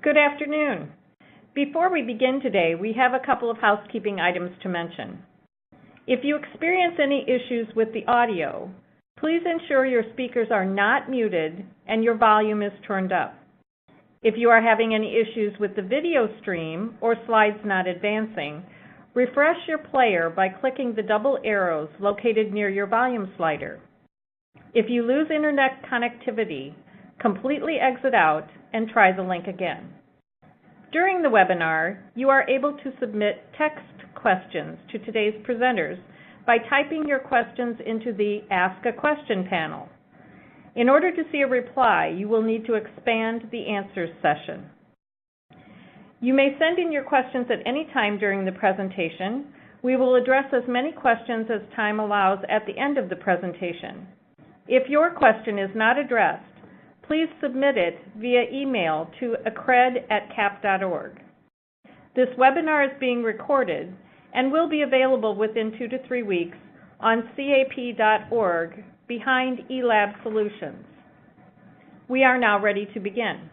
Good afternoon. Before we begin today, we have a couple of housekeeping items to mention. If you experience any issues with the audio, please ensure your speakers are not muted and your volume is turned up. If you are having any issues with the video stream or slides not advancing, refresh your player by clicking the double arrows located near your volume slider. If you lose internet connectivity, completely exit out and try the link again. During the webinar, you are able to submit text questions to today's presenters by typing your questions into the Ask a Question panel. In order to see a reply, you will need to expand the Answers session. You may send in your questions at any time during the presentation. We will address as many questions as time allows at the end of the presentation. If your question is not addressed, please submit it via email to accred@cap.org. This webinar is being recorded and will be available within 2 to 3 weeks on cap.org behind eLab Solutions. We are now ready to begin.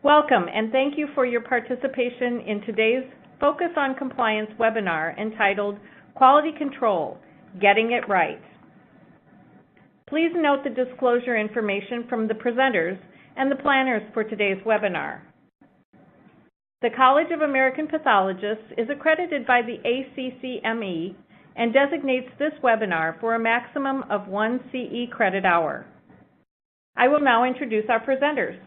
Welcome and thank you for your participation in today's Focus on Compliance webinar entitled Quality Control, Getting It Right. Please note the disclosure information from the presenters and the planners for today's webinar. The College of American Pathologists is accredited by the ACCME and designates this webinar for a maximum of 1 CE credit hour. I will now introduce our presenters.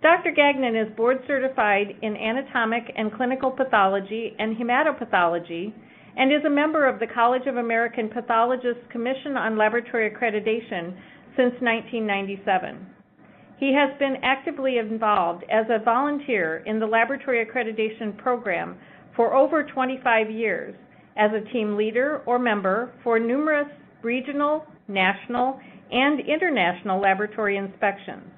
Dr. Gagnon is board certified in anatomic and clinical pathology and hematopathology and is a member of the College of American Pathologists Commission on Laboratory Accreditation since 1997. He has been actively involved as a volunteer in the Laboratory Accreditation Program for over 25 years as a team leader or member for numerous regional, national, and international laboratory inspections.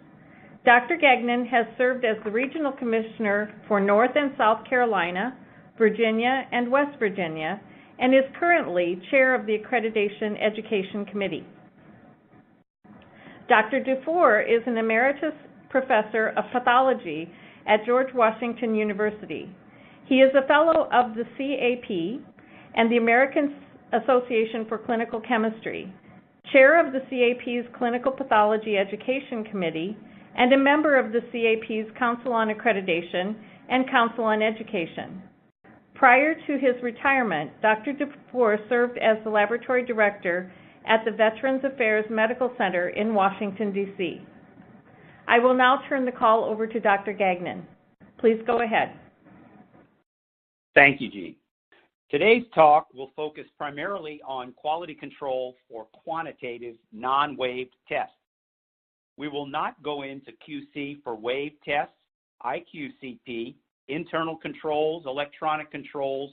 Dr. Gagnon has served as the Regional Commissioner for North and South Carolina, Virginia, and West Virginia, and is currently Chair of the Accreditation Education Committee. Dr. Dufour is an Emeritus Professor of Pathology at George Washington University. He is a Fellow of the CAP and the American Association for Clinical Chemistry, Chair of the CAP's Clinical Pathology Education Committee, and a member of the CAP's Council on Accreditation and Council on Education. Prior to his retirement, Dr. Dufour served as the Laboratory Director at the Veterans Affairs Medical Center in Washington, D.C. I will now turn the call over to Dr. Gagnon. Please go ahead. Thank you, Jean. Today's talk will focus primarily on quality control for quantitative non-waved tests. We will not go into QC for wave tests, IQCP, internal controls, electronic controls,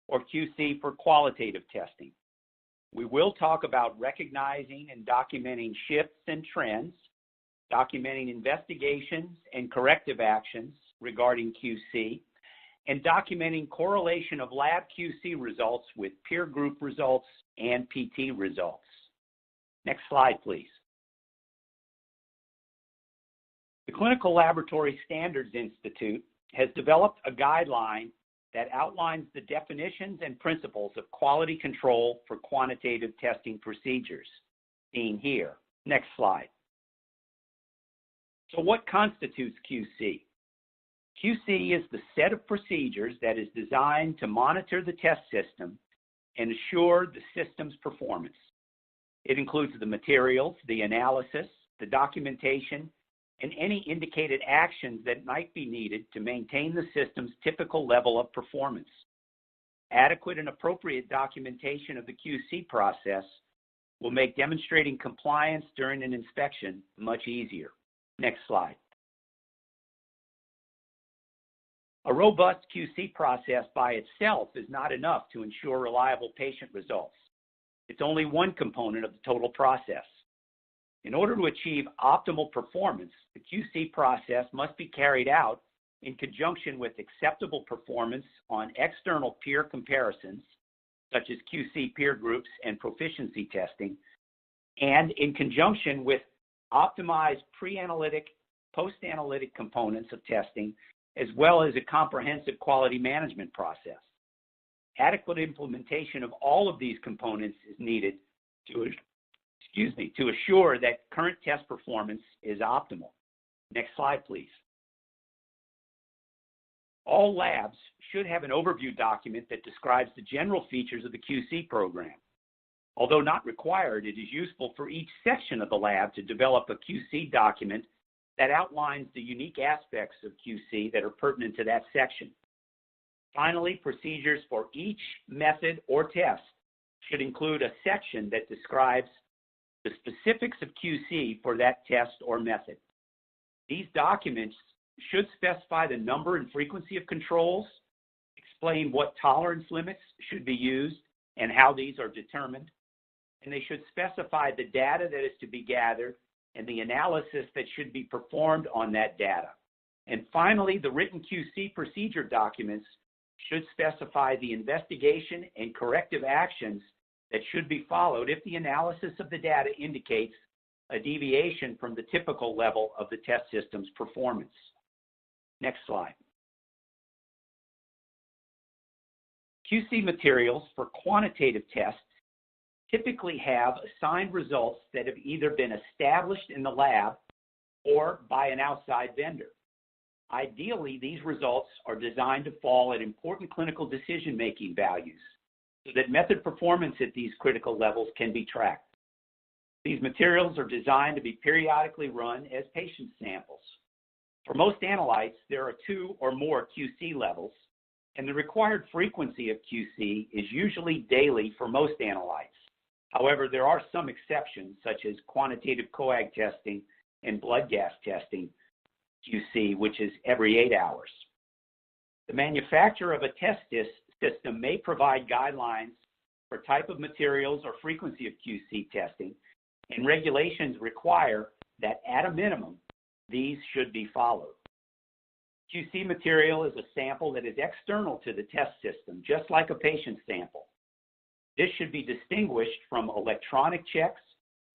or QC for qualitative testing. We will talk about recognizing and documenting shifts and trends, documenting investigations and corrective actions regarding QC, and documenting correlation of lab QC results with peer group results and PT results. Next slide, please. The Clinical Laboratory Standards Institute has developed a guideline that outlines the definitions and principles of quality control for quantitative testing procedures, seen here. Next slide. So what constitutes QC? QC is the set of procedures that is designed to monitor the test system and assure the system's performance. It includes the materials, the analysis, the documentation, and any indicated actions that might be needed to maintain the system's typical level of performance. Adequate and appropriate documentation of the QC process will make demonstrating compliance during an inspection much easier. Next slide. A robust QC process by itself is not enough to ensure reliable patient results. It's only one component of the total process. In order to achieve optimal performance, the QC process must be carried out in conjunction with acceptable performance on external peer comparisons, such as QC peer groups and proficiency testing, and in conjunction with optimized pre-analytic post-analytic components of testing, as well as a comprehensive quality management process. Adequate implementation of all of these components is needed to assure that current test performance is optimal. Next slide, please. All labs should have an overview document that describes the general features of the QC program. Although not required, it is useful for each section of the lab to develop a QC document that outlines the unique aspects of QC that are pertinent to that section. Finally, procedures for each method or test should include a section that describes the specifics of QC for that test or method. These documents should specify the number and frequency of controls, explain what tolerance limits should be used and how these are determined, and they should specify the data that is to be gathered and the analysis that should be performed on that data. And finally, the written QC procedure documents should specify the investigation and corrective actions that should be followed if the analysis of the data indicates a deviation from the typical level of the test system's performance. Next slide. QC materials for quantitative tests typically have assigned results that have either been established in the lab or by an outside vendor. Ideally, these results are designed to fall at important clinical decision-making values so that method performance at these critical levels can be tracked. These materials are designed to be periodically run as patient samples. For most analytes, there are 2 or more QC levels, and the required frequency of QC is usually daily for most analytes. However, there are some exceptions, such as quantitative coag testing and blood gas testing QC, which is every 8 hours. The manufacturer of a test system may provide guidelines for type of materials or frequency of QC testing, and regulations require that at a minimum, these should be followed. QC material is a sample that is external to the test system, just like a patient sample. This should be distinguished from electronic checks,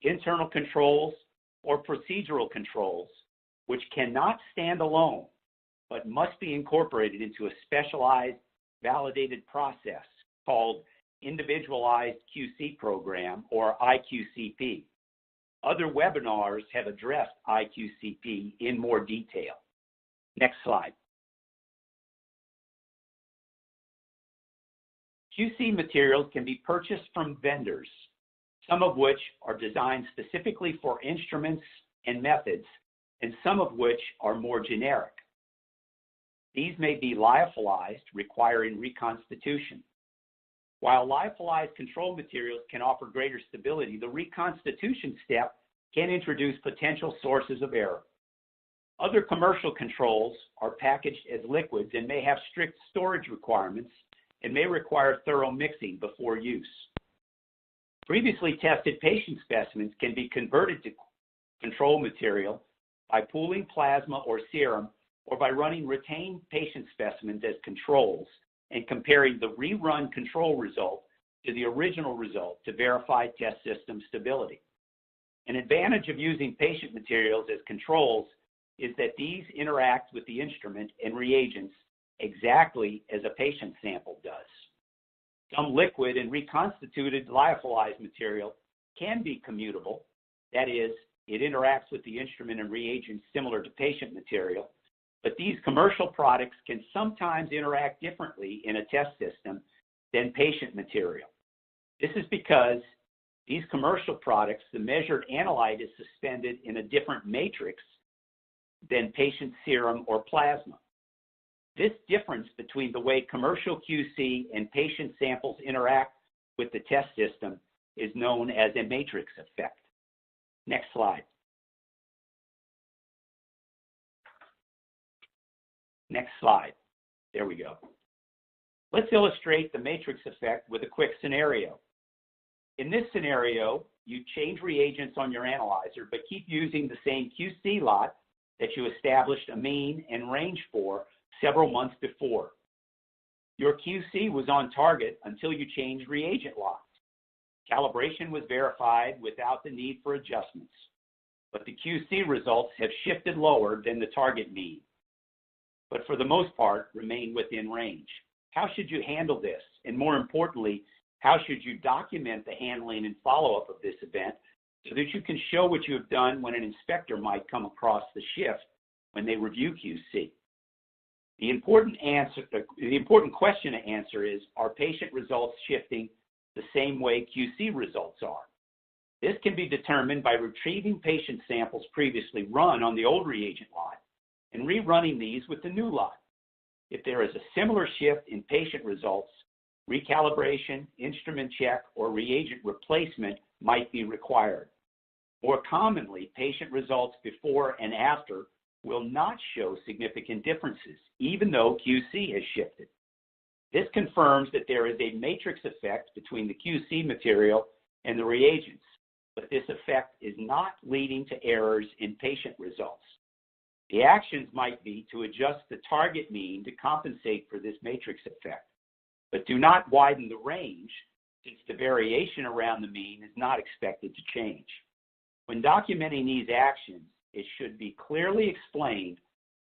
internal controls, or procedural controls, which cannot stand alone, but must be incorporated into a specialized, validated process called Individualized QC Program, or IQCP. Other webinars have addressed IQCP in more detail. Next slide. QC materials can be purchased from vendors, some of which are designed specifically for instruments and methods, and some of which are more generic. These may be lyophilized, requiring reconstitution. While lyophilized control materials can offer greater stability, the reconstitution step can introduce potential sources of error. Other commercial controls are packaged as liquids and may have strict storage requirements and may require thorough mixing before use. Previously tested patient specimens can be converted to control material by pooling plasma or serum, or by running retained patient specimens as controls and comparing the rerun control result to the original result to verify test system stability. An advantage of using patient materials as controls is that these interact with the instrument and reagents exactly as a patient sample does. Some liquid and reconstituted lyophilized material can be commutable, that is, it interacts with the instrument and reagents similar to patient material, but these commercial products can sometimes interact differently in a test system than patient material. This is because these commercial products, the measured analyte is suspended in a different matrix than patient serum or plasma. This difference between the way commercial QC and patient samples interact with the test system is known as a matrix effect. Next slide. Next slide. There we go. Let's illustrate the matrix effect with a quick scenario. In this scenario, you change reagents on your analyzer, but keep using the same QC lot that you established a mean and range for several months before. Your QC was on target until you changed reagent lots. Calibration was verified without the need for adjustments. but the QC results have shifted lower than the target mean, but for the most part remain within range. How should you handle this? And more importantly, how should you document the handling and follow-up of this event so that you can show what you have done when an inspector might come across the shift when they review QC? The important question to answer is, are patient results shifting the same way QC results are? This can be determined by retrieving patient samples previously run on the old reagent lot and rerunning these with the new lot. If there is a similar shift in patient results, recalibration, instrument check, or reagent replacement might be required. More commonly, patient results before and after will not show significant differences, even though QC has shifted. This confirms that there is a matrix effect between the QC material and the reagents, but this effect is not leading to errors in patient results. The actions might be to adjust the target mean to compensate for this matrix effect, but do not widen the range since the variation around the mean is not expected to change. When documenting these actions, it should be clearly explained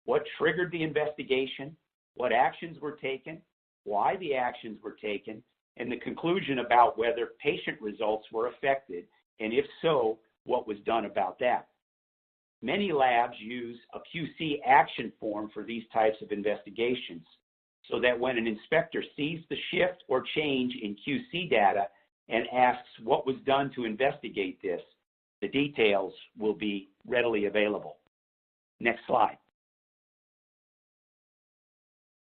what triggered the investigation, what actions were taken, why the actions were taken, and the conclusion about whether patient results were affected, and if so, what was done about that. Many labs use a QC action form for these types of investigations, so that when an inspector sees the shift or change in QC data and asks what was done to investigate this, the details will be readily available. Next slide.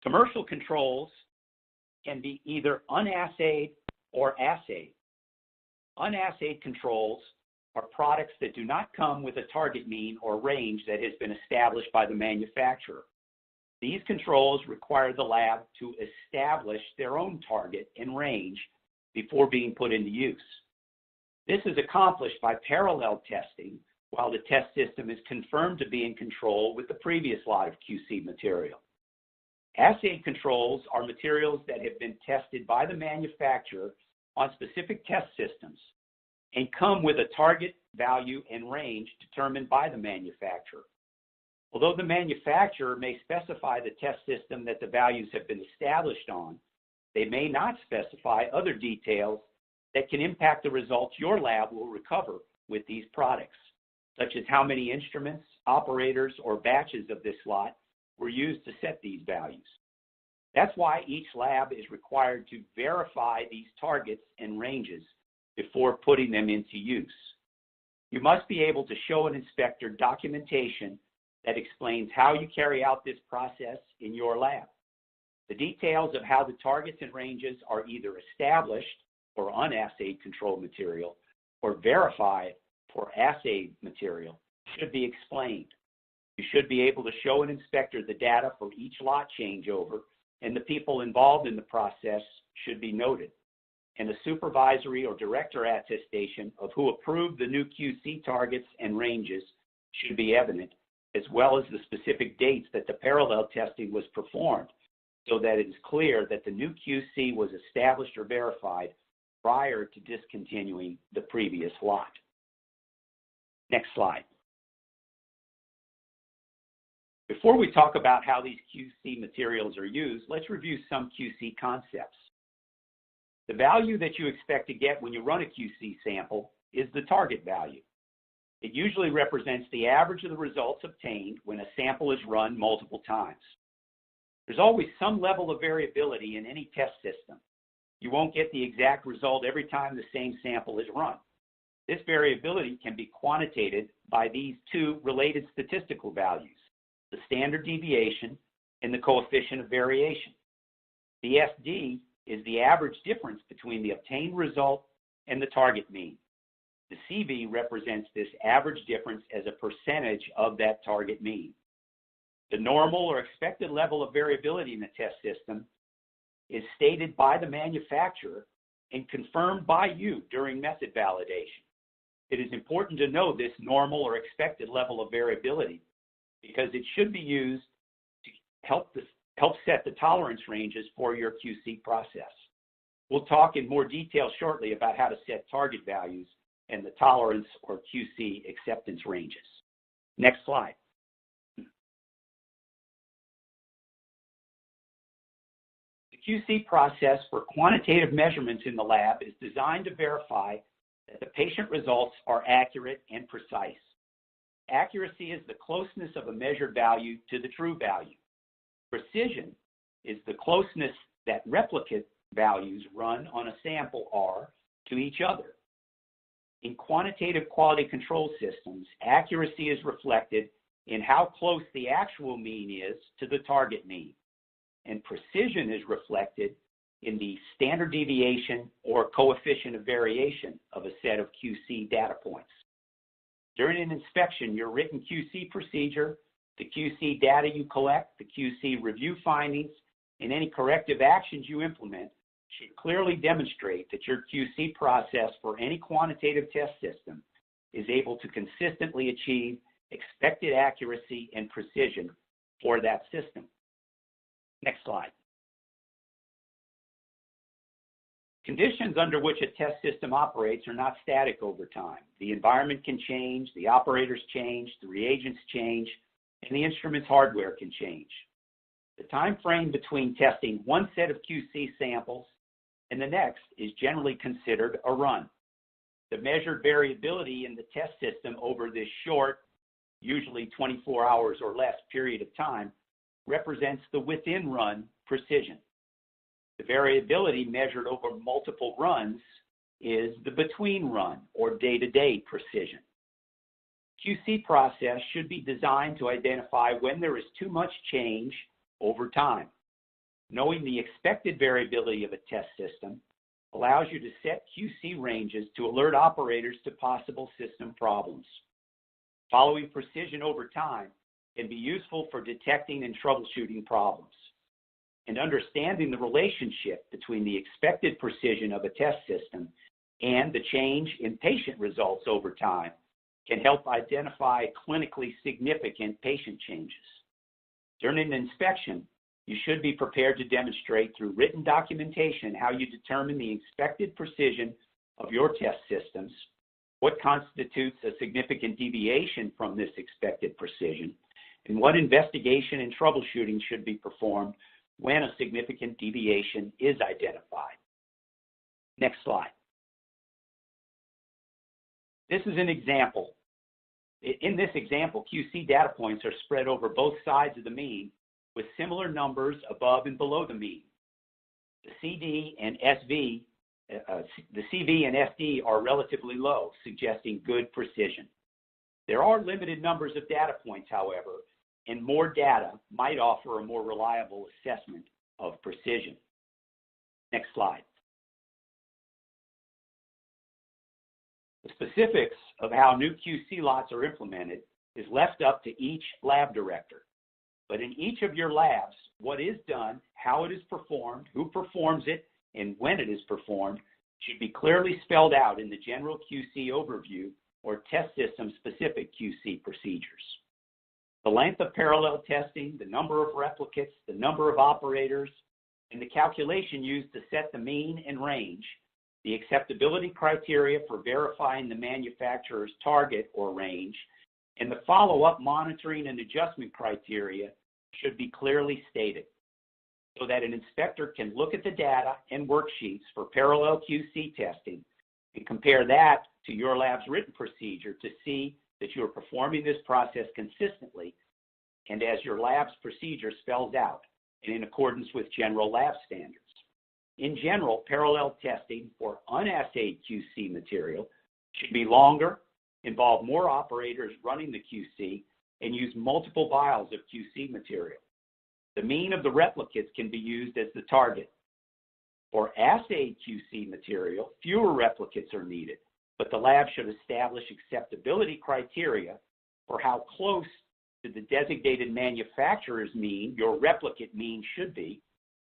Commercial controls can be either unassayed or assayed. Unassayed controls are products that do not come with a target mean or range that has been established by the manufacturer. These controls require the lab to establish their own target and range before being put into use. This is accomplished by parallel testing while the test system is confirmed to be in control with the previous lot of QC material. Assayed controls are materials that have been tested by the manufacturer on specific test systems and come with a target value and range determined by the manufacturer. Although the manufacturer may specify the test system that the values have been established on, they may not specify other details that can impact the results your lab will recover with these products, such as how many instruments, operators, or batches of this lot were used to set these values. That's why each lab is required to verify these targets and ranges before putting them into use. You must be able to show an inspector documentation that explains how you carry out this process in your lab. The details of how the targets and ranges are either established for unassayed control material or verified for assayed material should be explained. You should be able to show an inspector the data for each lot changeover, and the people involved in the process should be noted. And a supervisory or director attestation of who approved the new QC targets and ranges should be evident, as well as the specific dates that the parallel testing was performed, so that it is clear that the new QC was established or verified prior to discontinuing the previous lot. Next slide. Before we talk about how these QC materials are used, let's review some QC concepts. The value that you expect to get when you run a QC sample is the target value. It usually represents the average of the results obtained when a sample is run multiple times. There's always some level of variability in any test system. You won't get the exact result every time the same sample is run. This variability can be quantitated by these two related statistical values, the standard deviation and the coefficient of variation. The SD is the average difference between the obtained result and the target mean. The CV represents this average difference as a percentage of that target mean. The normal or expected level of variability in the test system is stated by the manufacturer and confirmed by you during method validation. It is important to know this normal or expected level of variability because it should be used to help set the tolerance ranges for your QC process. We'll talk in more detail shortly about how to set target values and the tolerance or QC acceptance ranges. Next slide. The QC process for quantitative measurements in the lab is designed to verify that the patient results are accurate and precise. Accuracy is the closeness of a measured value to the true value. Precision is the closeness that replicate values run on a sample are to each other. In quantitative quality control systems, accuracy is reflected in how close the actual mean is to the target mean, and precision is reflected in the standard deviation or coefficient of variation of a set of QC data points. During an inspection, your written QC procedure, the QC data you collect, the QC review findings, and any corrective actions you implement should clearly demonstrate that your QC process for any quantitative test system is able to consistently achieve expected accuracy and precision for that system. Next slide. Conditions under which a test system operates are not static over time. The environment can change, the operators change, the reagents change, and the instrument's hardware can change. The time frame between testing one set of QC samples and the next is generally considered a run. The measured variability in the test system over this short, usually 24 hours or less period of time, represents the within-run precision. The variability measured over multiple runs is the between-run or day-to-day precision. QC process should be designed to identify when there is too much change over time. Knowing the expected variability of a test system allows you to set QC ranges to alert operators to possible system problems. Following precision over time can be useful for detecting and troubleshooting problems. And understanding the relationship between the expected precision of a test system and the change in patient results over time can help identify clinically significant patient changes. During an inspection, you should be prepared to demonstrate through written documentation how you determine the expected precision of your test systems, what constitutes a significant deviation from this expected precision, and what investigation and troubleshooting should be performed when a significant deviation is identified. Next slide. This is an example. In this example, QC data points are spread over both sides of the mean with similar numbers above and below the mean. The CV and SD are relatively low, suggesting good precision. There are limited numbers of data points, however, and more data might offer a more reliable assessment of precision. Next slide. The specifics of how new QC lots are implemented is left up to each lab director. But in each of your labs, what is done, how it is performed, who performs it, and when it is performed should be clearly spelled out in the general QC overview or test system specific QC procedures. The length of parallel testing, the number of replicates, the number of operators, and the calculation used to set the mean and range, the acceptability criteria for verifying the manufacturer's target or range, and the follow-up monitoring and adjustment criteria should be clearly stated so that an inspector can look at the data and worksheets for parallel QC testing and compare that to your lab's written procedure to see that you are performing this process consistently and as your lab's procedure spells out and in accordance with general lab standards. In general, parallel testing for unassayed QC material should be longer, involve more operators running the QC, and use multiple vials of QC material. The mean of the replicates can be used as the target. For assayed QC material, fewer replicates are needed, but the lab should establish acceptability criteria for how close to the designated manufacturer's mean your replicate mean should be,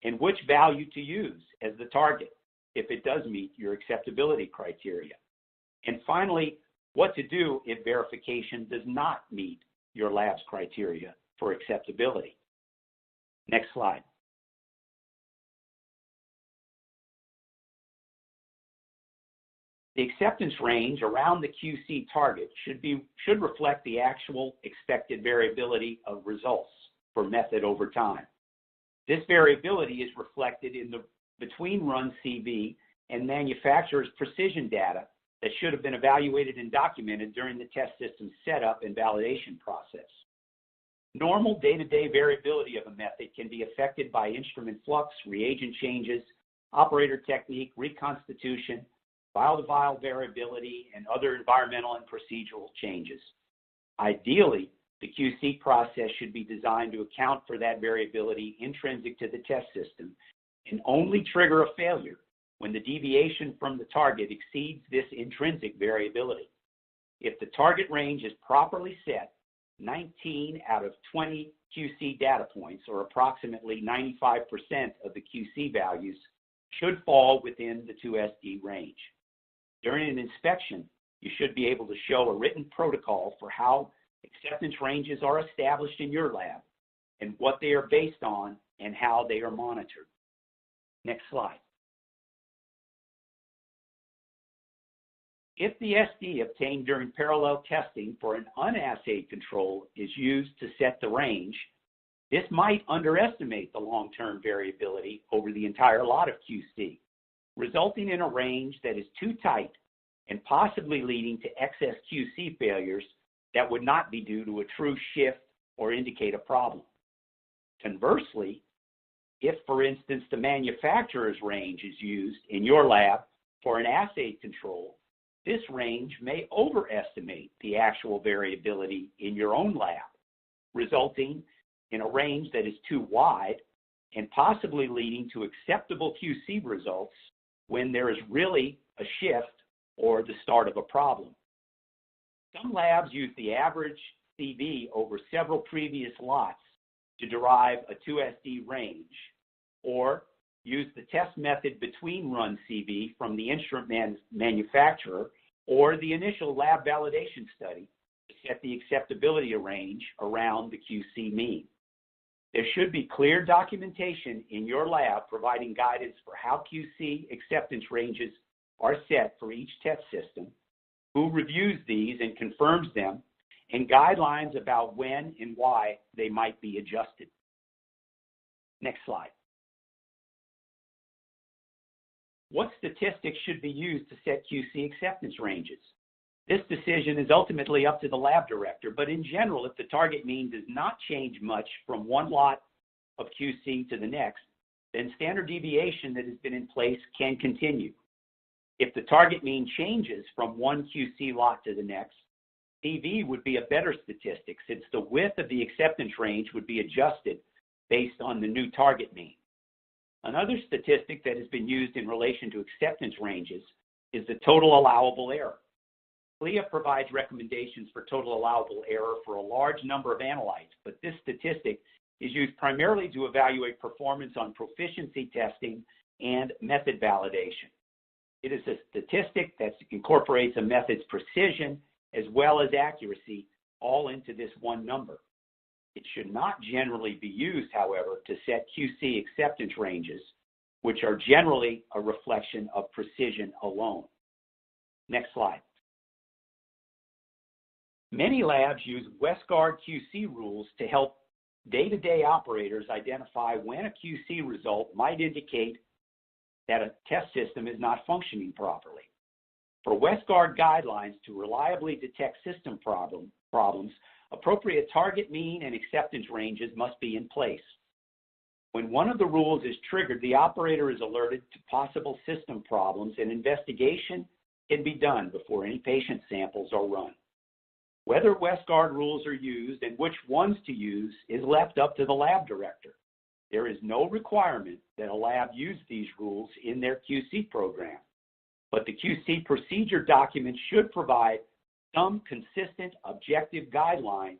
and which value to use as the target if it does meet your acceptability criteria. And finally, what to do if verification does not meet your lab's criteria for acceptability. Next slide. The acceptance range around the QC target should reflect the actual expected variability of results for method over time. This variability is reflected in the between run CV and manufacturer's precision data that should have been evaluated and documented during the test system setup and validation process. Normal day-to-day variability of a method can be affected by instrument flux, reagent changes, operator technique, reconstitution, vial-to-vial variability, and other environmental and procedural changes. Ideally, the QC process should be designed to account for that variability intrinsic to the test system and only trigger a failure when the deviation from the target exceeds this intrinsic variability. If the target range is properly set, 19 out of 20 QC data points, or approximately 95% of the QC values, should fall within the 2SD range. During an inspection, you should be able to show a written protocol for how acceptance ranges are established in your lab and what they are based on and how they are monitored. Next slide. If the SD obtained during parallel testing for an unassayed control is used to set the range, this might underestimate the long-term variability over the entire lot of QC, resulting in a range that is too tight and possibly leading to excess QC failures that would not be due to a true shift or indicate a problem. Conversely, if, for instance, the manufacturer's range is used in your lab for an assayed control, this range may overestimate the actual variability in your own lab, resulting in a range that is too wide and possibly leading to acceptable QC results when there is really a shift or the start of a problem. Some labs use the average CV over several previous lots to derive a 2SD range, or use the test method between run CV from the instrument manufacturer or the initial lab validation study to set the acceptability range around the QC mean. There should be clear documentation in your lab providing guidance for how QC acceptance ranges are set for each test system, who reviews these and confirms them, and guidelines about when and why they might be adjusted. Next slide. What statistics should be used to set QC acceptance ranges? This decision is ultimately up to the lab director, but in general, if the target mean does not change much from one lot of QC to the next, then standard deviation that has been in place can continue. If the target mean changes from one QC lot to the next, CV would be a better statistic since the width of the acceptance range would be adjusted based on the new target mean. Another statistic that has been used in relation to acceptance ranges is the total allowable error. CLIA provides recommendations for total allowable error for a large number of analytes, but this statistic is used primarily to evaluate performance on proficiency testing and method validation. It is a statistic that incorporates a method's precision as well as accuracy all into this one number. It should not generally be used, however, to set QC acceptance ranges, which are generally a reflection of precision alone. Next slide. Many labs use Westgard QC rules to help day-to-day operators identify when a QC result might indicate that a test system is not functioning properly. For Westgard guidelines to reliably detect system problems, appropriate target mean and acceptance ranges must be in place. When one of the rules is triggered, the operator is alerted to possible system problems, and investigation can be done before any patient samples are run. Whether Westgard rules are used and which ones to use is left up to the lab director. There is no requirement that a lab use these rules in their QC program, but the QC procedure document should provide some consistent objective guidelines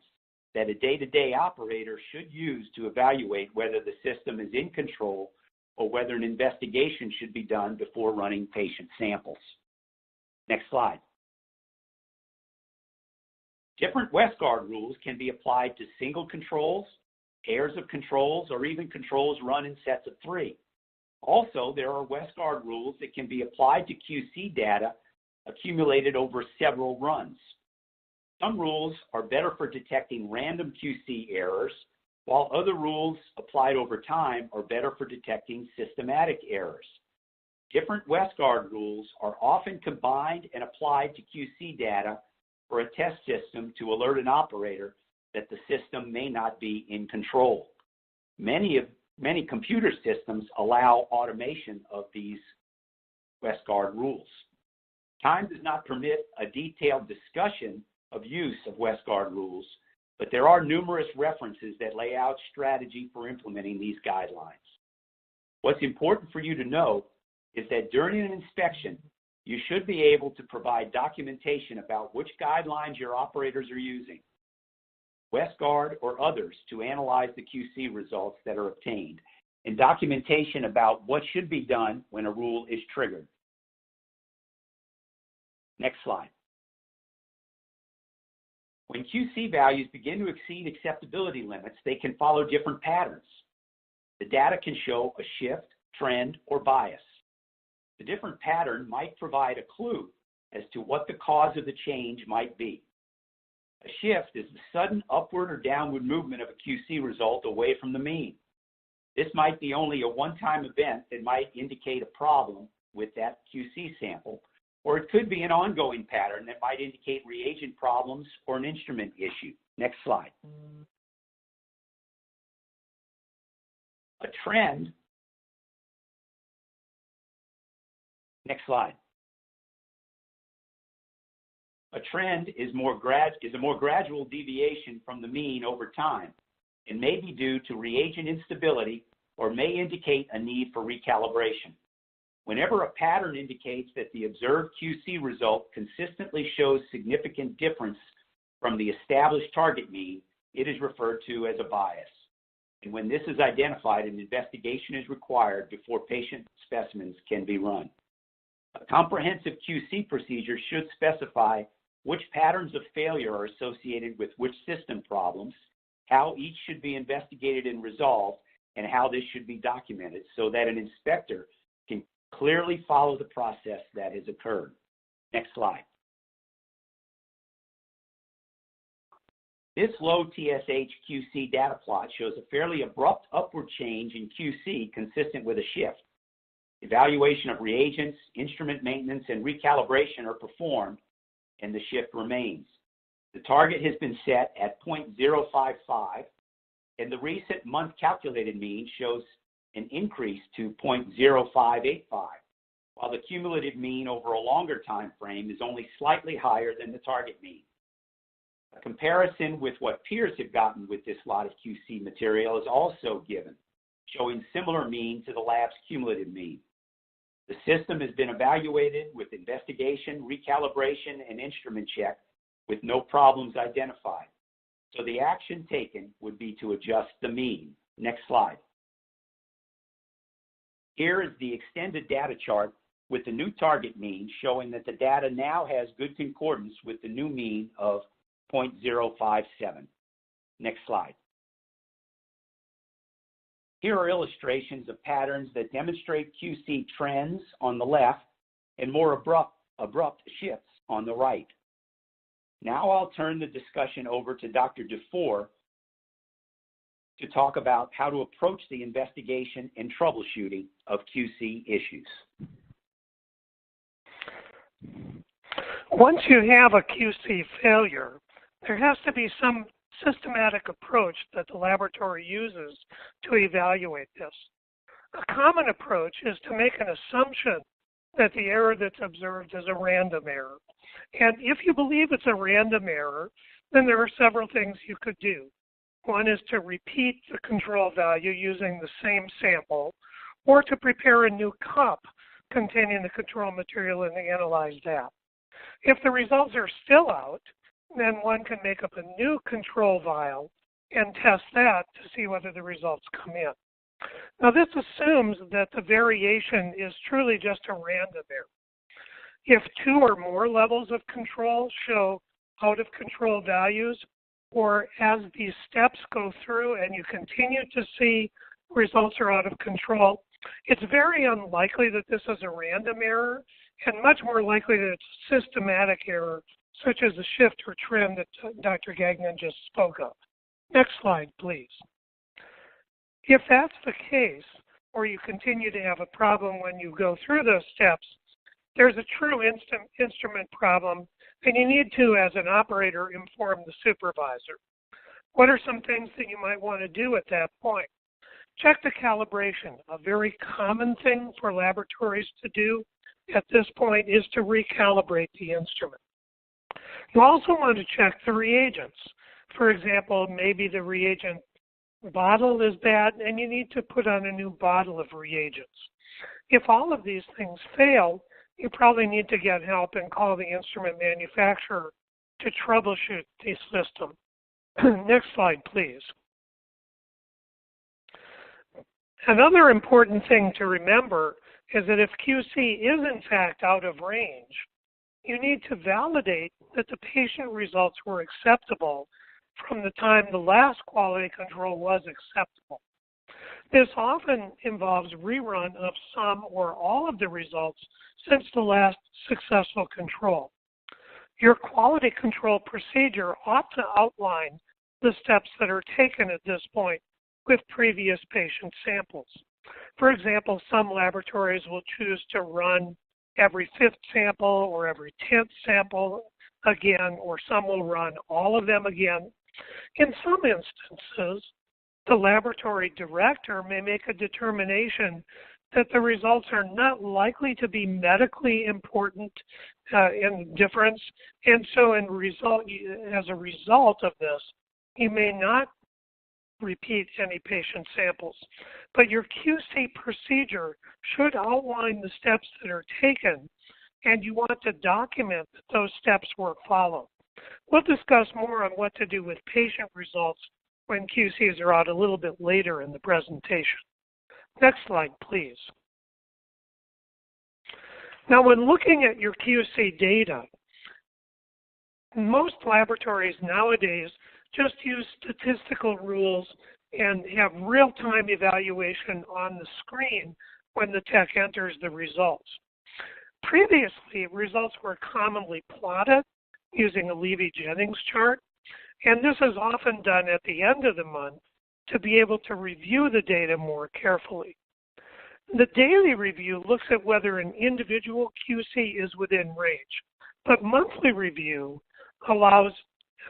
that a day-to-day operator should use to evaluate whether the system is in control or whether an investigation should be done before running patient samples. Next slide. Different Westgard rules can be applied to single controls, pairs of controls, or even controls run in sets of 3. Also, there are Westgard rules that can be applied to QC data accumulated over several runs. Some rules are better for detecting random QC errors, while other rules applied over time are better for detecting systematic errors. Different WestGuard rules are often combined and applied to QC data for a test system to alert an operator that the system may not be in control. Many computer systems allow automation of these WestGuard rules. Time does not permit a detailed discussion of use of WestGuard rules, but there are numerous references that lay out strategy for implementing these guidelines. What's important for you to know is that during an inspection, you should be able to provide documentation about which guidelines your operators are using, WestGuard or others, to analyze the QC results that are obtained, and documentation about what should be done when a rule is triggered. Next slide. When QC values begin to exceed acceptability limits, they can follow different patterns. The data can show a shift, trend, or bias. The different pattern might provide a clue as to what the cause of the change might be. A shift is the sudden upward or downward movement of a QC result away from the mean. This might be only a one-time event that might indicate a problem with that QC sample, or it could be an ongoing pattern that might indicate reagent problems or an instrument issue. Next slide. A trend. Next slide. A trend is a more gradual deviation from the mean over time and may be due to reagent instability or may indicate a need for recalibration. Whenever a pattern indicates that the observed QC result consistently shows significant difference from the established target mean, it is referred to as a bias. And when this is identified, an investigation is required before patient specimens can be run. A comprehensive QC procedure should specify which patterns of failure are associated with which system problems, how each should be investigated and resolved, and how this should be documented so that an inspector can clearly follow the process that has occurred. Next slide. This low TSH QC data plot shows a fairly abrupt upward change in QC consistent with a shift. Evaluation of reagents, instrument maintenance, and recalibration are performed, and the shift remains. The target has been set at 0.055, and the recent month calculated mean shows an increase to 0.0585, while the cumulative mean over a longer time frame is only slightly higher than the target mean. A comparison with what peers have gotten with this lot of QC material is also given, showing similar mean to the lab's cumulative mean. The system has been evaluated with investigation, recalibration, and instrument check with no problems identified. So the action taken would be to adjust the mean. Next slide. Here is the extended data chart with the new target mean showing that the data now has good concordance with the new mean of 0.057. Next slide. Here are illustrations of patterns that demonstrate QC trends on the left and more abrupt shifts on the right. Now I'll turn the discussion over to Dr. Dufour to talk about how to approach the investigation and troubleshooting of QC issues. Once you have a QC failure, there has to be some systematic approach that the laboratory uses to evaluate this. A common approach is to make an assumption that the error that's observed is a random error. And if you believe it's a random error, then there are several things you could do. One is to repeat the control value using the same sample, or to prepare a new cup containing the control material and analyze that. If the results are still out, then one can make up a new control vial and test that to see whether the results come in. Now, this assumes that the variation is truly just a random error. If two or more levels of control show out of control values, or as these steps go through and you continue to see results are out of control, it's very unlikely that this is a random error, and much more likely that it's a systematic error, such as the shift or trend that Dr. Gagnon just spoke of. Next slide, please. If that's the case, or you continue to have a problem when you go through those steps, there's a true instrument problem, and you need to, as an operator, inform the supervisor. What are some things that you might want to do at that point? Check the calibration. A very common thing for laboratories to do at this point is to recalibrate the instrument. You also want to check the reagents. For example, maybe the reagent bottle is bad and you need to put on a new bottle of reagents. If all of these things fail, you probably need to get help and call the instrument manufacturer to troubleshoot the system. Next slide, please. Another important thing to remember is that if QC is in fact out of range, you need to validate that the patient results were acceptable from the time the last quality control was acceptable. This often involves rerun of some or all of the results since the last successful control. Your quality control procedure ought to outline the steps that are taken at this point with previous patient samples. For example, some laboratories will choose to run every 5th sample or every 10th sample again, or some will run all of them again. In some instances, the laboratory director may make a determination that the results are not likely to be medically important in difference, and so as a result of this, you may not repeat any patient samples. But your QC procedure should outline the steps that are taken, and you want to document that those steps were followed. We'll discuss more on what to do with patient results when QCs are out a little bit later in the presentation. Next slide, please. Now, when looking at your QC data, most laboratories nowadays just use statistical rules and have real-time evaluation on the screen when the tech enters the results. Previously, results were commonly plotted using a Levy-Jennings chart, and this is often done at the end of the month to be able to review the data more carefully. The daily review looks at whether an individual QC is within range, but monthly review allows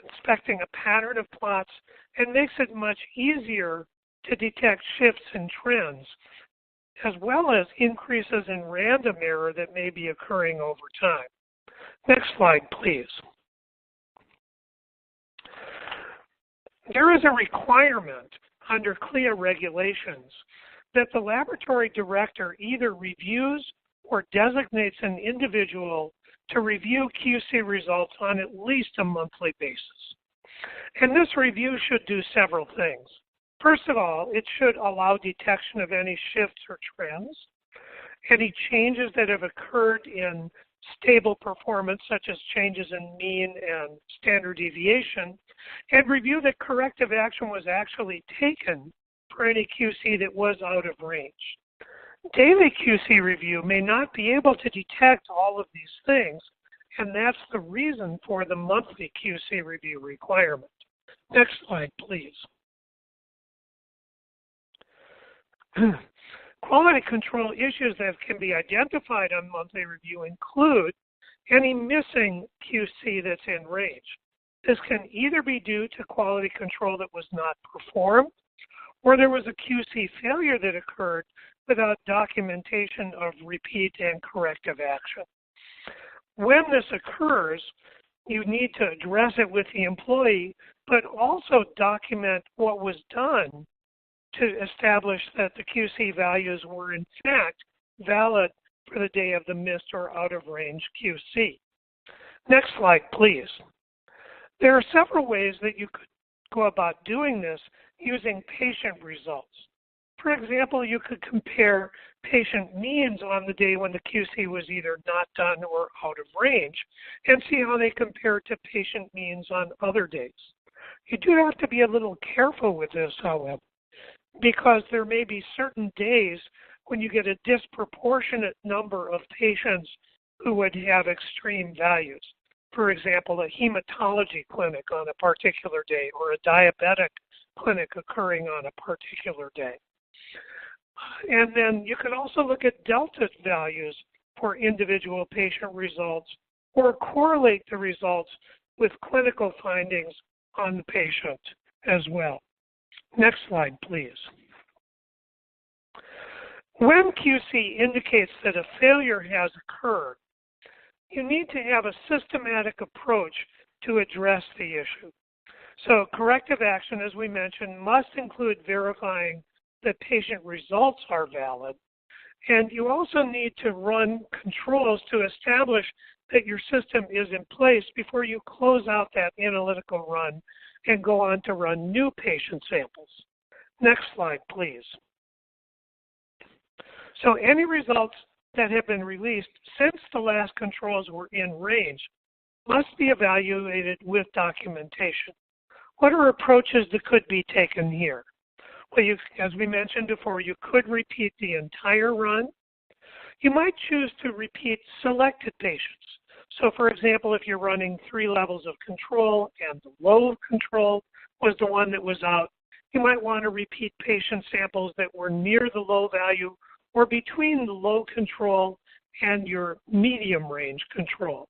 inspecting a pattern of plots and makes it much easier to detect shifts and trends, as well as increases in random error that may be occurring over time. Next slide, please. There is a requirement under CLIA regulations that the laboratory director either reviews or designates an individual to review QC results on at least a monthly basis. And this review should do several things. First of all, it should allow detection of any shifts or trends, any changes that have occurred in stable performance, such as changes in mean and standard deviation, and review that corrective action was actually taken for any QC that was out of range. Daily QC review may not be able to detect all of these things, and that's the reason for the monthly QC review requirement. Next slide, please. Quality control issues that can be identified on monthly review include any missing QC that's in range. This can either be due to quality control that was not performed, or there was a QC failure that occurred without documentation of repeat and corrective action. When this occurs, you need to address it with the employee, but also document what was done to establish that the QC values were in fact valid for the day of the missed or out of range QC. Next slide, please. There are several ways that you could go about doing this using patient results. For example, you could compare patient means on the day when the QC was either not done or out of range and see how they compare to patient means on other days. You do have to be a little careful with this, however, because there may be certain days when you get a disproportionate number of patients who would have extreme values. For example, a hematology clinic on a particular day or a diabetic clinic occurring on a particular day. And then you can also look at delta values for individual patient results or correlate the results with clinical findings on the patient as well. Next slide, please. When QC indicates that a failure has occurred, you need to have a systematic approach to address the issue. So corrective action, as we mentioned, must include verifying that patient results are valid. And you also need to run controls to establish that your system is in place before you close out that analytical run and go on to run new patient samples. Next slide, please. So any results that have been released since the last controls were in range must be evaluated with documentation. What are approaches that could be taken here? Well, as we mentioned before, you could repeat the entire run. You might choose to repeat selected patients. So for example, if you're running 3 levels of control and the low control was the one that was out, you might want to repeat patient samples that were near the low value or between the low control and your medium range control.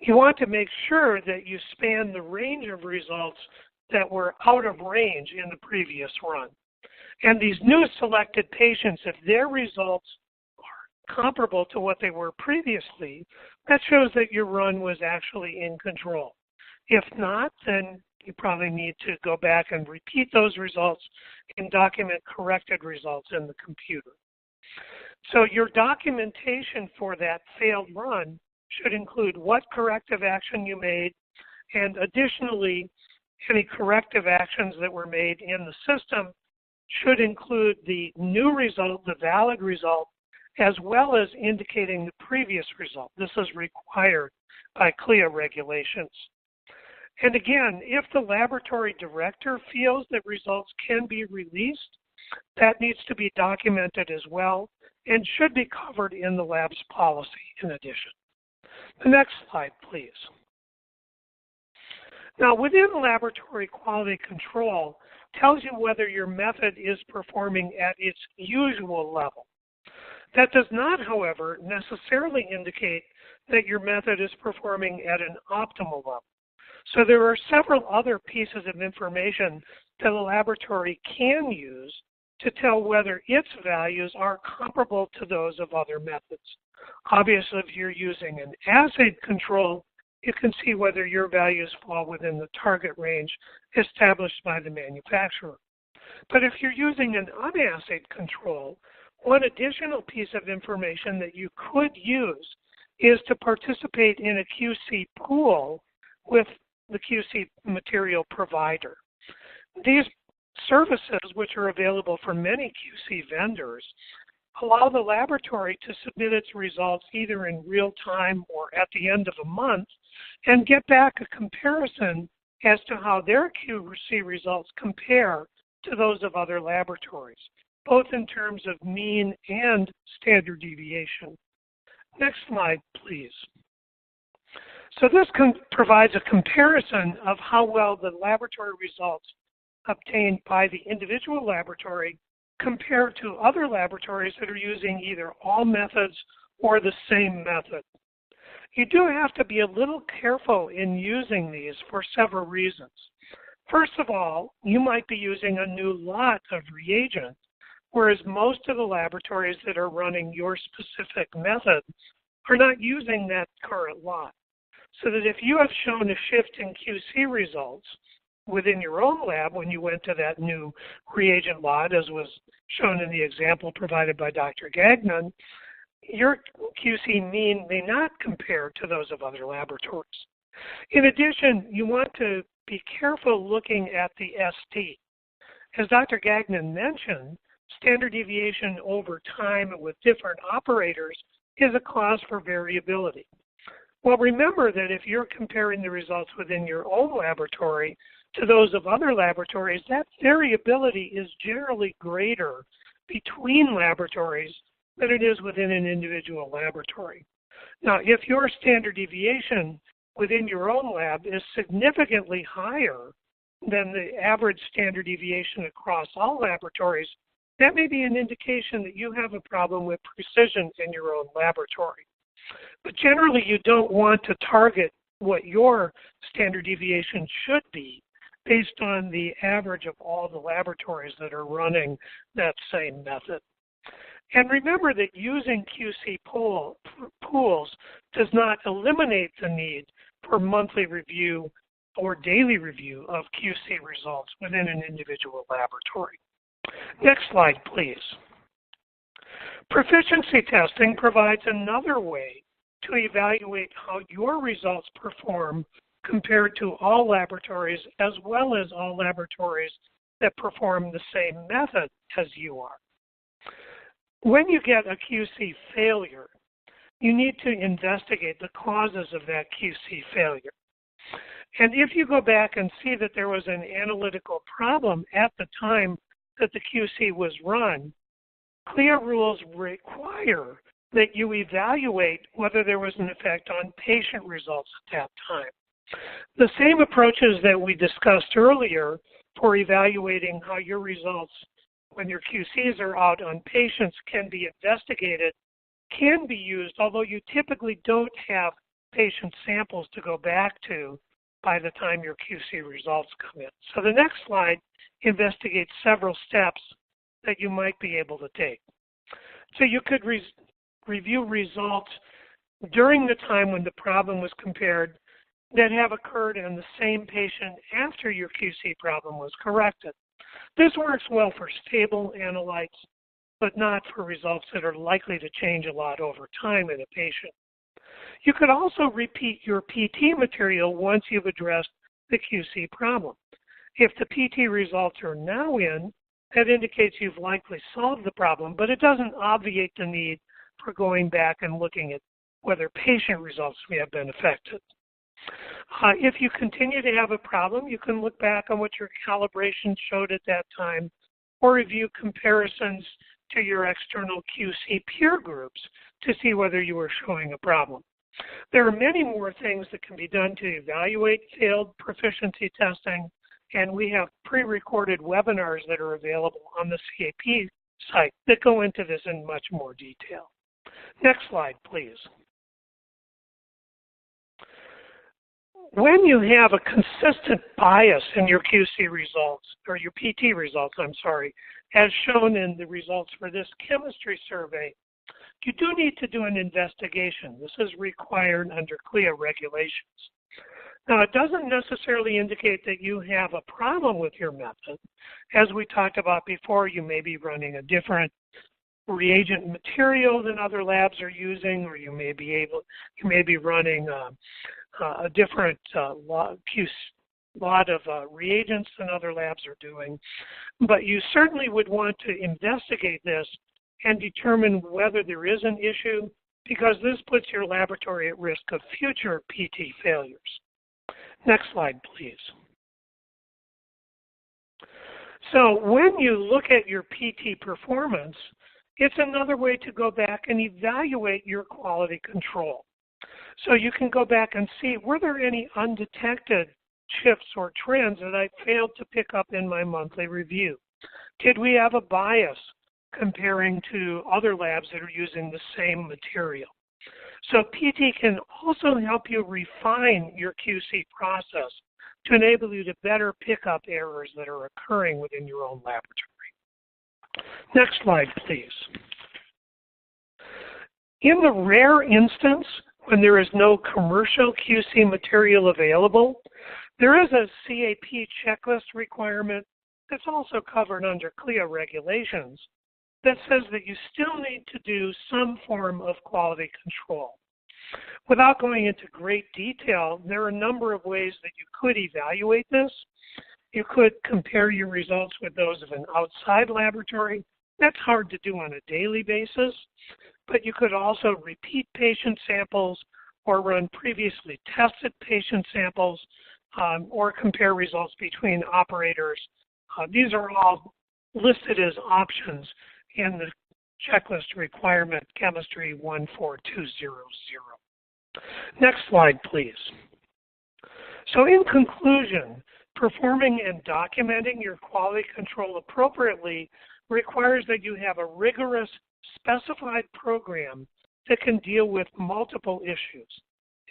You want to make sure that you span the range of results that were out of range in the previous run. And these new selected patients, if their results are comparable to what they were previously, that shows that your run was actually in control. If not, then you probably need to go back and repeat those results and document corrected results in the computer. So your documentation for that failed run should include what corrective action you made, and additionally, any corrective actions that were made in the system should include the new result, the valid result, as well as indicating the previous result. This is required by CLIA regulations. And again, if the laboratory director feels that results can be released, that needs to be documented as well and should be covered in the lab's policy in addition. The next slide, please. Now, within laboratory quality control tells you whether your method is performing at its usual level. That does not, however, necessarily indicate that your method is performing at an optimal level. So there are several other pieces of information that a laboratory can use to tell whether its values are comparable to those of other methods. Obviously, if you're using an assay control, you can see whether your values fall within the target range established by the manufacturer. But if you're using an unassayed control, one additional piece of information that you could use is to participate in a QC pool with the QC material provider. These services, which are available for many QC vendors, allow the laboratory to submit its results either in real time or at the end of a month and get back a comparison as to how their QC results compare to those of other laboratories, both in terms of mean and standard deviation. Next slide, please. So this provides a comparison of how well the laboratory results obtained by the individual laboratory compared to other laboratories that are using either all methods or the same method. You do have to be a little careful in using these for several reasons. First of all, you might be using a new lot of reagent, whereas most of the laboratories that are running your specific method are not using that current lot. So that if you have shown a shift in QC results within your own lab when you went to that new reagent lot, as was shown in the example provided by Dr. Gagnon, your QC mean may not compare to those of other laboratories. In addition, you want to be careful looking at the ST. As Dr. Gagnon mentioned, standard deviation over time with different operators is a cause for variability. Well, remember that if you're comparing the results within your own laboratory to those of other laboratories, that variability is generally greater between laboratories than it is within an individual laboratory. Now, if your standard deviation within your own lab is significantly higher than the average standard deviation across all laboratories, that may be an indication that you have a problem with precision in your own laboratory. But generally, you don't want to target what your standard deviation should be based on the average of all the laboratories that are running that same method. And remember that using QC pools does not eliminate the need for monthly review or daily review of QC results within an individual laboratory. Next slide, please. Proficiency testing provides another way to evaluate how your results perform compared to all laboratories, as well as all laboratories that perform the same method as you are. When you get a QC failure, you need to investigate the causes of that QC failure. And if you go back and see that there was an analytical problem at the time that the QC was run, CLIA rules require that you evaluate whether there was an effect on patient results at that time. The same approaches that we discussed earlier for evaluating how your results when your QCs are out on patients can be investigated can be used, although you typically don't have patient samples to go back to by the time your QC results come in. So the next slide investigates several steps that you might be able to take. So you could review results during the time when the problem was compared that have occurred in the same patient after your QC problem was corrected. This works well for stable analytes, but not for results that are likely to change a lot over time in a patient. You could also repeat your PT material once you've addressed the QC problem. If the PT results are now in, that indicates you've likely solved the problem, but it doesn't obviate the need for going back and looking at whether patient results may have been affected. If you continue to have a problem, you can look back on what your calibration showed at that time or review comparisons to your external QC peer groups to see whether you were showing a problem. There are many more things that can be done to evaluate failed proficiency testing, and we have pre-recorded webinars that are available on the CAP site that go into this in much more detail. Next slide, please. When you have a consistent bias in your QC results, or your PT results, as shown in the results for this chemistry survey, you do need to do an investigation. This is required under CLIA regulations. Now, it doesn't necessarily indicate that you have a problem with your method. As we talked about before, you may be running a different reagent material than other labs are using, or you may be running a different lot of reagents than other labs are doing. But you certainly would want to investigate this and determine whether there is an issue, because this puts your laboratory at risk of future PT failures. Next slide, please. So when you look at your PT performance, it's another way to go back and evaluate your quality control. So you can go back and see, were there any undetected shifts or trends that I failed to pick up in my monthly review? Did we have a bias comparing to other labs that are using the same material? So PT can also help you refine your QC process to enable you to better pick up errors that are occurring within your own laboratory. Next slide, please. In the rare instance when there is no commercial QC material available, there is a CAP checklist requirement that's also covered under CLIA regulations that says that you still need to do some form of quality control. Without going into great detail, there are a number of ways that you could evaluate this. You could compare your results with those of an outside laboratory. That's hard to do on a daily basis, but you could also repeat patient samples or run previously tested patient samples or compare results between operators. These are all listed as options in the checklist requirement chemistry 14200. Next slide, please. So in conclusion, performing and documenting your quality control appropriately requires that you have a rigorous, specified program that can deal with multiple issues.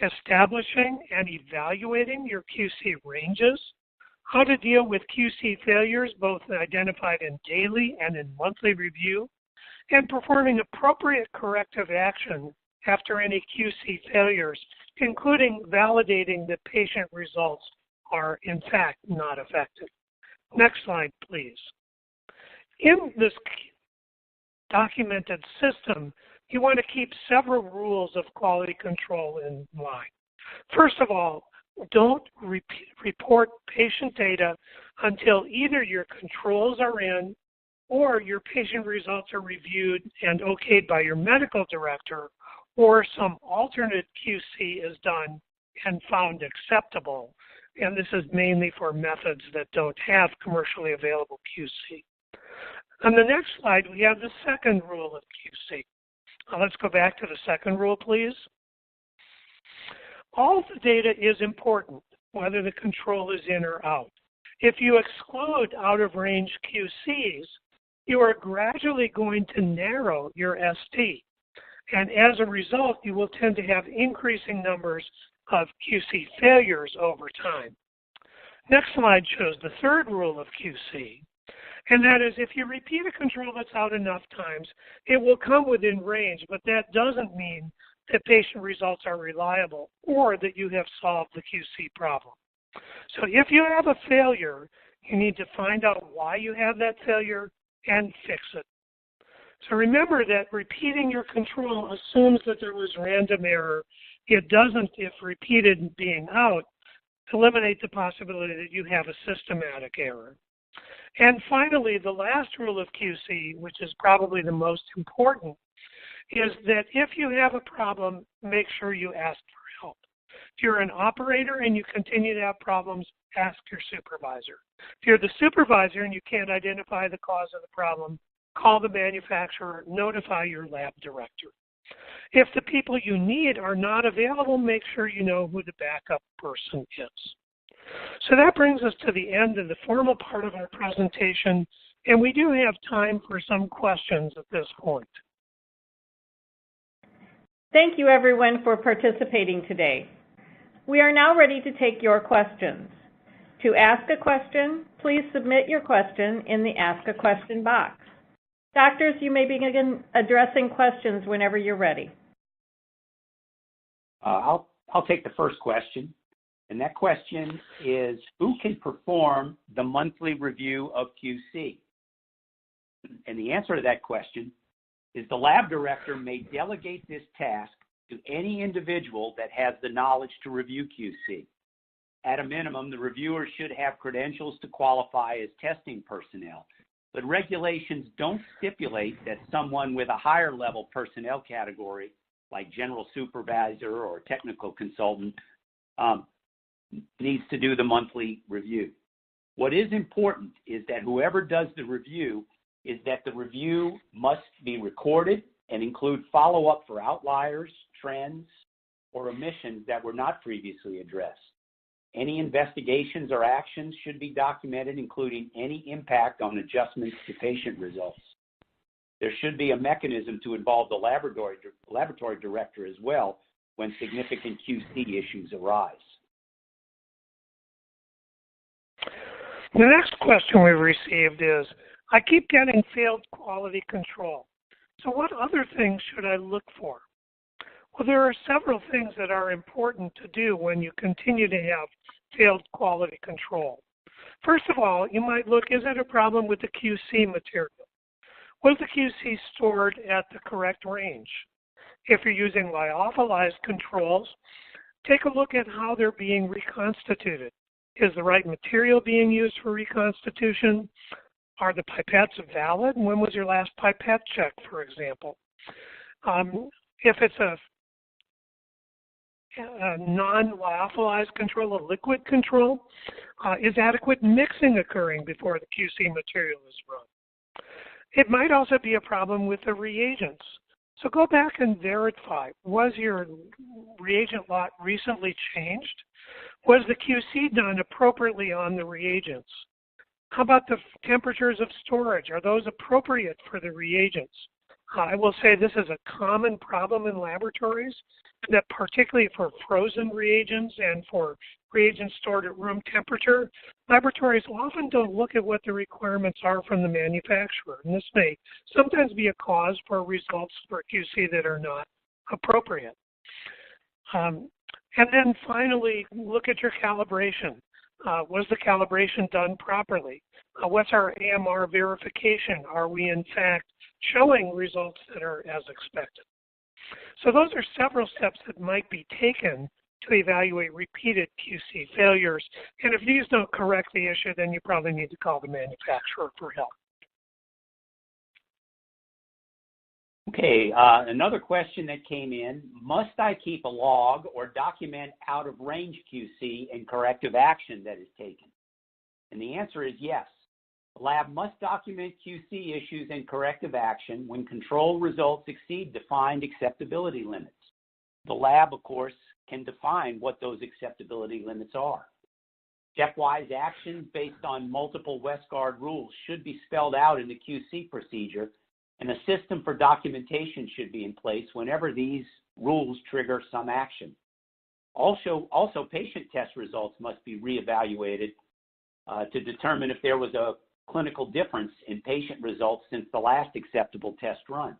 Establishing and evaluating your QC ranges, how to deal with QC failures, both identified in daily and in monthly review, and performing appropriate corrective action after any QC failures, including validating that patient results are in fact not effective. Next slide, please. In this documented system, you want to keep several rules of quality control in mind. First of all, don't report patient data until either your controls are in or your patient results are reviewed and okayed by your medical director, or some alternate QC is done and found acceptable. And this is mainly for methods that don't have commercially available QC. On the next slide, we have the second rule of QC. Let's go back to the second rule, please. All of the data is important, whether the control is in or out. If you exclude out-of-range QCs, you are gradually going to narrow your ST. And as a result, you will tend to have increasing numbers of QC failures over time. Next slide shows the third rule of QC. And that is, if you repeat a control that's out enough times, it will come within range, but that doesn't mean that patient results are reliable or that you have solved the QC problem. So if you have a failure, you need to find out why you have that failure and fix it. So remember that repeating your control assumes that there was random error. It doesn't, if repeated being out, eliminate the possibility that you have a systematic error. And finally, the last rule of QC, which is probably the most important, is that if you have a problem, make sure you ask for help. If you're an operator and you continue to have problems, ask your supervisor. If you're the supervisor and you can't identify the cause of the problem, call the manufacturer, notify your lab director. If the people you need are not available, make sure you know who the backup person is. So that brings us to the end of the formal part of our presentation, and we do have time for some questions at this point. Thank you, everyone, for participating today. We are now ready to take your questions. To ask a question, please submit your question in the Ask a Question box. Doctors, you may begin addressing questions whenever you're ready. I'll take the first question. And that question is, who can perform the monthly review of QC? And the answer to that question is the lab director may delegate this task to any individual that has the knowledge to review QC. At a minimum, the reviewer should have credentials to qualify as testing personnel, but regulations don't stipulate that someone with a higher level personnel category, like general supervisor or technical consultant, needs to do the monthly review. What is important is that whoever does the review is that the review must be recorded and include follow-up for outliers, trends, or omissions that were not previously addressed. Any investigations or actions should be documented, including any impact on adjustments to patient results. There should be a mechanism to involve the laboratory director as well when significant QC issues arise. The next question we've received is, I keep getting failed quality control. So what other things should I look for? Well, there are several things that are important to do when you continue to have failed quality control. First of all, you might look, is it a problem with the QC material? Was the QC stored at the correct range? If you're using lyophilized controls, take a look at how they're being reconstituted. Is the right material being used for reconstitution? Are the pipettes valid? When was your last pipette check, for example? If it's a non-lyophilized control, a liquid control, is adequate mixing occurring before the QC material is run? It might also be a problem with the reagents. So go back and verify, was your reagent lot recently changed? Was the QC done appropriately on the reagents? How about the temperatures of storage? Are those appropriate for the reagents? I will say this is a common problem in laboratories, that particularly for frozen reagents and for reagents stored at room temperature, laboratories often don't look at what the requirements are from the manufacturer. And this may sometimes be a cause for results for QC that are not appropriate. And then finally, look at your calibration. Was the calibration done properly? What's our AMR verification? Are we in fact showing results that are as expected? So those are several steps that might be taken to evaluate repeated QC failures. And if these don't correct the issue, then you probably need to call the manufacturer for help. Okay, another question that came in, must I keep a log or document out of range QC and corrective action that is taken? And the answer is yes. The lab must document QC issues and corrective action when control results exceed defined acceptability limits. The lab, of course, can define what those acceptability limits are. Stepwise actions based on multiple Westgard rules should be spelled out in the QC procedure, and a system for documentation should be in place whenever these rules trigger some action. Also patient test results must be reevaluated to determine if there was a clinical difference in patient results since the last acceptable test run.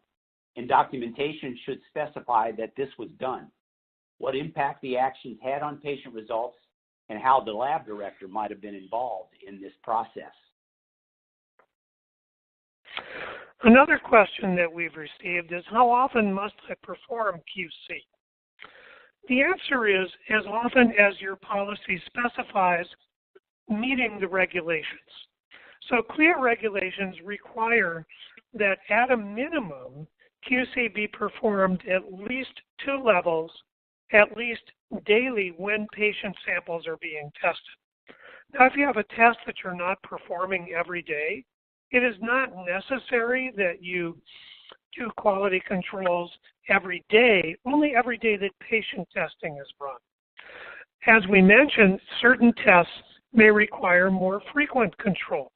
And documentation should specify that this was done, what impact the actions had on patient results, and how the lab director might have been involved in this process. Another question that we've received is, how often must I perform QC? The answer is, as often as your policy specifies meeting the regulations. So CLIA regulations require that at a minimum, QC be performed at least 2 levels, at least daily when patient samples are being tested. Now, if you have a test that you're not performing every day, it is not necessary that you do quality controls every day, only every day that patient testing is run. As we mentioned, certain tests may require more frequent controls.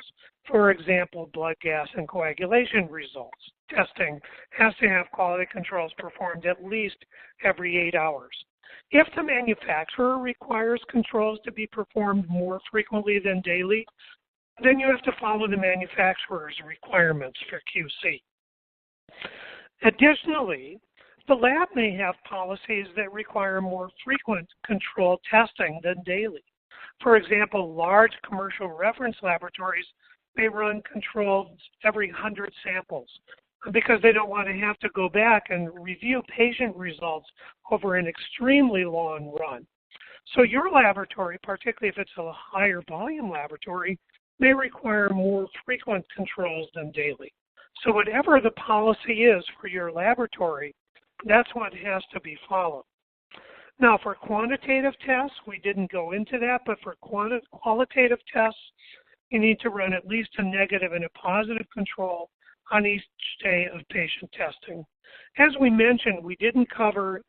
For example, blood gas and coagulation results. Testing has to have quality controls performed at least every 8 hours. If the manufacturer requires controls to be performed more frequently than daily, then you have to follow the manufacturer's requirements for QC. Additionally, the lab may have policies that require more frequent control testing than daily. For example, large commercial reference laboratories may run controls every 100 samples because they don't want to have to go back and review patient results over an extremely long run. So your laboratory, particularly if it's a higher volume laboratory, may require more frequent controls than daily. So whatever the policy is for your laboratory, that's what has to be followed. Now, for quantitative tests, we didn't go into that, but for qualitative tests, you need to run at least a negative and a positive control on each day of patient testing. As we mentioned, we didn't cover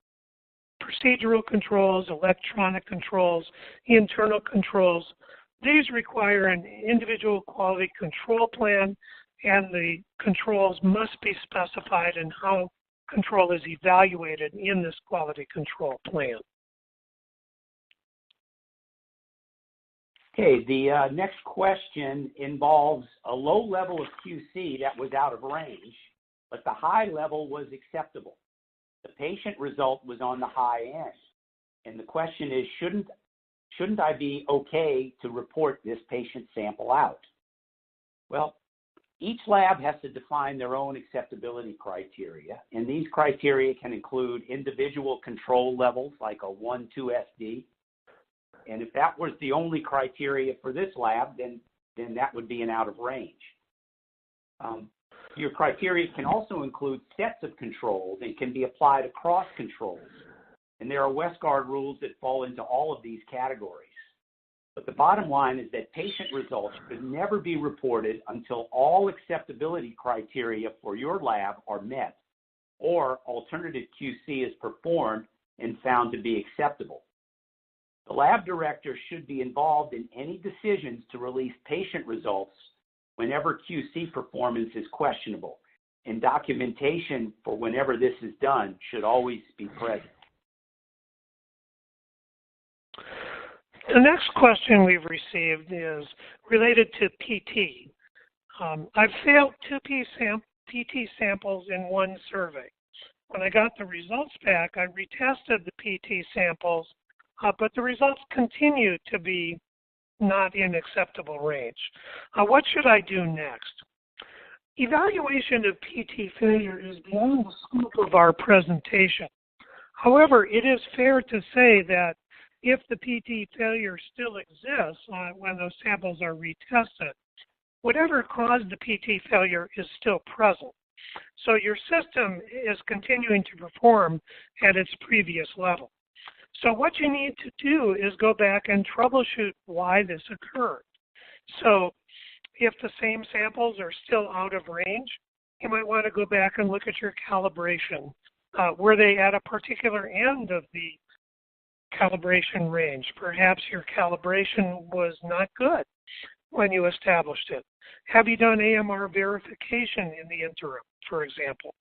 procedural controls, electronic controls, internal controls. These require an individual quality control plan, and the controls must be specified in how control is evaluated in this quality control plan. Okay, the next question involves a low level of QC that was out of range, but the high level was acceptable. The patient result was on the high end. And the question is, shouldn't I be okay to report this patient sample out? Well, each lab has to define their own acceptability criteria, and these criteria can include individual control levels like a 1,2 SD. And if that was the only criteria for this lab, then that would be an out of range. Your criteria can also include sets of controls and can be applied across controls. And there are Westgard rules that fall into all of these categories. But the bottom line is that patient results should never be reported until all acceptability criteria for your lab are met or alternative QC is performed and found to be acceptable. The lab director should be involved in any decisions to release patient results whenever QC performance is questionable, and documentation for whenever this is done should always be present. The next question we've received is related to PT. I've failed 2 PT samples in one survey. When I got the results back, I retested the PT samples, but the results continue to be not in acceptable range. What should I do next? Evaluation of PT failure is beyond the scope of our presentation. However, it is fair to say that if the PT failure still exists when those samples are retested, whatever caused the PT failure is still present. So your system is continuing to perform at its previous level. So what you need to do is go back and troubleshoot why this occurred. So if the same samples are still out of range, you might want to go back and look at your calibration. Were they at a particular end of the calibration range? Perhaps your calibration was not good when you established it. Have you done AMR verification in the interim, for example?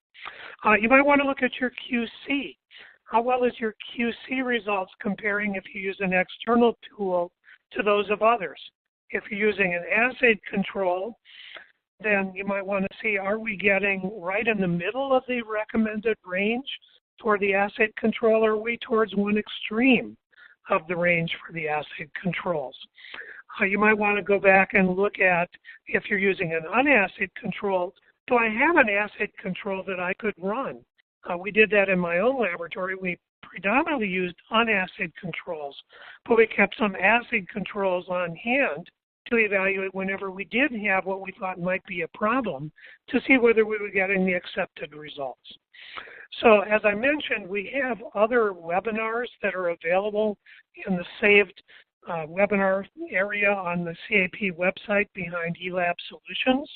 You might want to look at your QC. How well is your QC results comparing if you use an external tool to those of others? If you're using an assay control, then you might want to see, are we getting right in the middle of the recommended range for the assay control, or are we towards one extreme of the range for the assay controls? You might want to go back and look at, if you're using an unassayed control, do I have an assay control that I could run? We did that in my own laboratory. We predominantly used unassayed controls, but we kept some assayed controls on hand to evaluate whenever we did have what we thought might be a problem to see whether we were getting the accepted results. So as I mentioned, we have other webinars that are available in the saved webinar area on the CAP website behind eLab Solutions.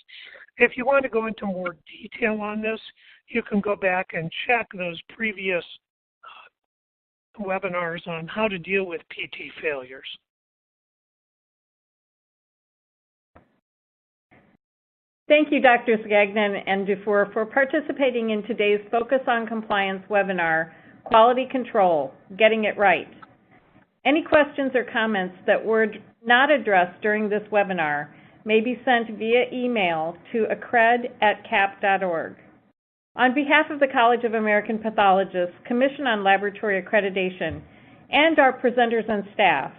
If you want to go into more detail on this, you can go back and check those previous webinars on how to deal with PT failures. Thank you, Drs. Gagnon and Dufour, for participating in today's Focus on Compliance webinar, Quality Control, Getting It Right. Any questions or comments that were not addressed during this webinar may be sent via email to accred@cap.org. On behalf of the College of American Pathologists, Commission on Laboratory Accreditation, and our presenters and staff,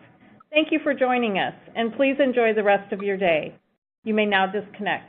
thank you for joining us, and please enjoy the rest of your day. You may now disconnect.